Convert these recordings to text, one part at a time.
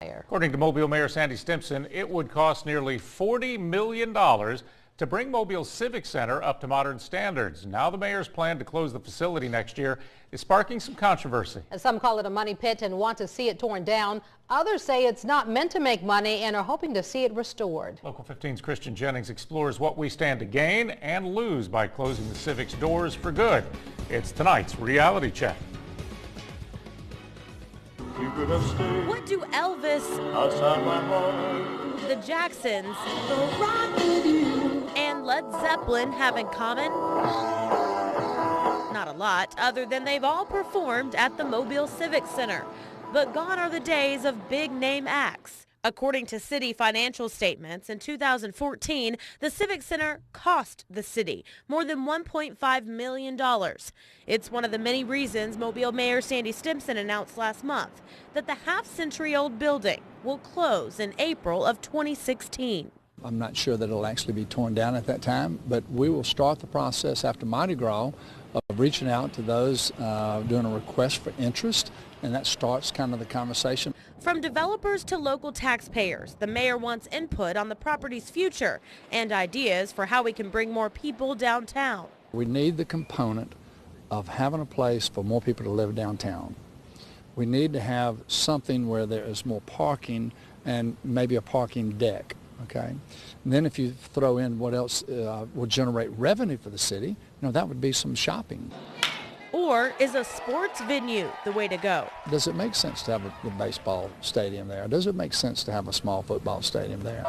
According to Mobile Mayor Sandy Stimpson, it would cost nearly $40 million to bring Mobile Civic Center up to modern standards. Now the mayor's plan to close the facility next year is sparking some controversy. Some call it a money pit and want to see it torn down. Others say it's not meant to make money and are hoping to see it restored. Local 15's Christian Jennings explores what we stand to gain and lose by closing the Civic's doors for good. It's tonight's reality check. What do Elvis, the Jacksons, and Led Zeppelin have in common? Not a lot, other than they've all performed at the Mobile Civic Center. But gone are the days of big-name acts. According to city financial statements, in 2014, the Civic Center cost the city more than $1.5 million. It's one of the many reasons Mobile Mayor Sandy Stimpson announced last month that the half-century-old building will close in April of 2016. I'm not sure that it'll actually be torn down at that time, but we will start the process after Mardi Gras of reaching out to those doing a request for interest, and that starts kind of the conversation. From developers to local taxpayers, the mayor wants input on the property's future and ideas for how we can bring more people downtown. We need the component of having a place for more people to live downtown. We need to have something where there is more parking and maybe a parking deck. Okay, and then if you throw in what else will generate revenue for the city, that would be some shopping. Or is a sports venue the way to go? Does it make sense to have a baseball stadium there? Does it make sense to have a small football stadium there?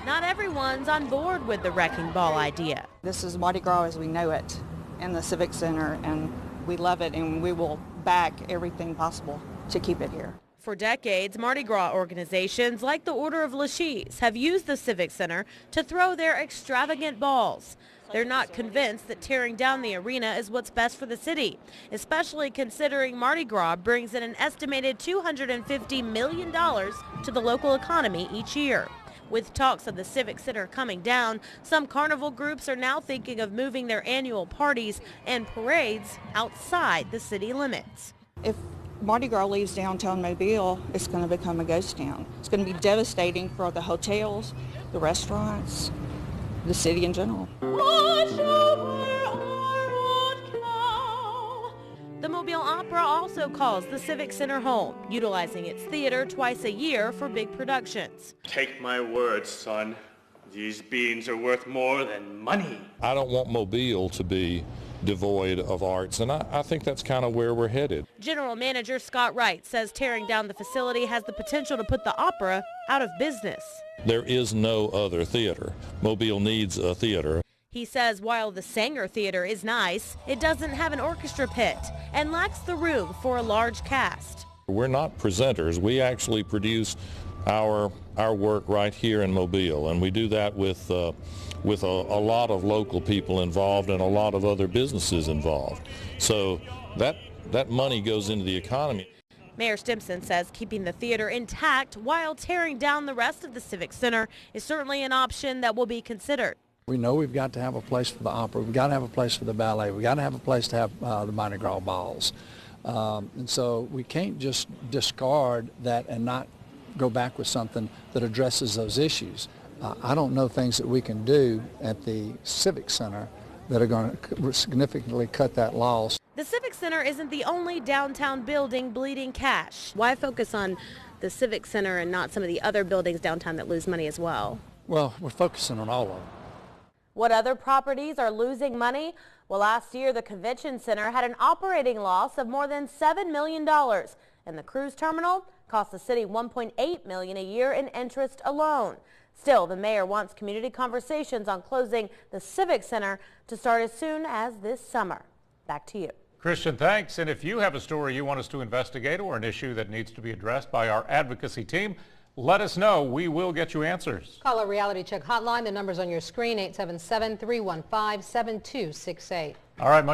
Not everyone's on board with the wrecking ball idea. This is Mardi Gras as we know it in the Civic Center, and we love it, and we will back everything possible to keep it here. For decades, Mardi Gras organizations like the Order of Lachise have used the Civic Center to throw their extravagant balls. They're not convinced that tearing down the arena is what's best for the city, especially considering Mardi Gras brings in an estimated $250 million to the local economy each year. With talks of the Civic Center coming down, some carnival groups are now thinking of moving their annual parties and parades outside the city limits. If Mardi Gras leaves downtown Mobile, it's going to become a ghost town. It's going to be devastating for the hotels, the restaurants, the city in general. The Mobile Opera also calls the Civic Center home, utilizing its theater twice a year for big productions. Take my word, son. These beans are worth more than money. I don't want Mobile to be devoid of arts, and I think that's kind of where we're headed. General Manager Scott Wright says tearing down the facility has the potential to put the opera out of business. There is no other theater. Mobile needs a theater. He says while the Sanger Theater is nice, it doesn't have an orchestra pit and lacks the room for a large cast. We're not presenters. We actually produce our work right here in Mobile, and we do that with a lot of local people involved and a lot of other businesses involved. So that money goes into the economy. Mayor Stimpson says keeping the theater intact while tearing down the rest of the Civic Center is certainly an option that will be considered. We know we've got to have a place for the opera, we've got to have a place for the ballet, we've got to have a place to have the Mardi Gras balls. And so we can't just discard that and not go back with something that addresses those issues. I don't know things that we can do at the Civic Center that are going to significantly cut that loss. The Civic Center isn't the only downtown building bleeding cash. Why focus on the Civic Center and not some of the other buildings downtown that lose money as well? Well, we're focusing on all of them. What other properties are losing money? Well, last year the Convention Center had an operating loss of more than $7 million, and the cruise terminal cost the city $1.8 million a year in interest alone. Still, the mayor wants community conversations on closing the Civic Center to start as soon as this summer. Back to you. Christian, thanks. And if you have a story you want us to investigate or an issue that needs to be addressed by our advocacy team, let us know. We will get you answers. Call our Reality Check hotline. The number's on your screen, 877-315-7268. All right.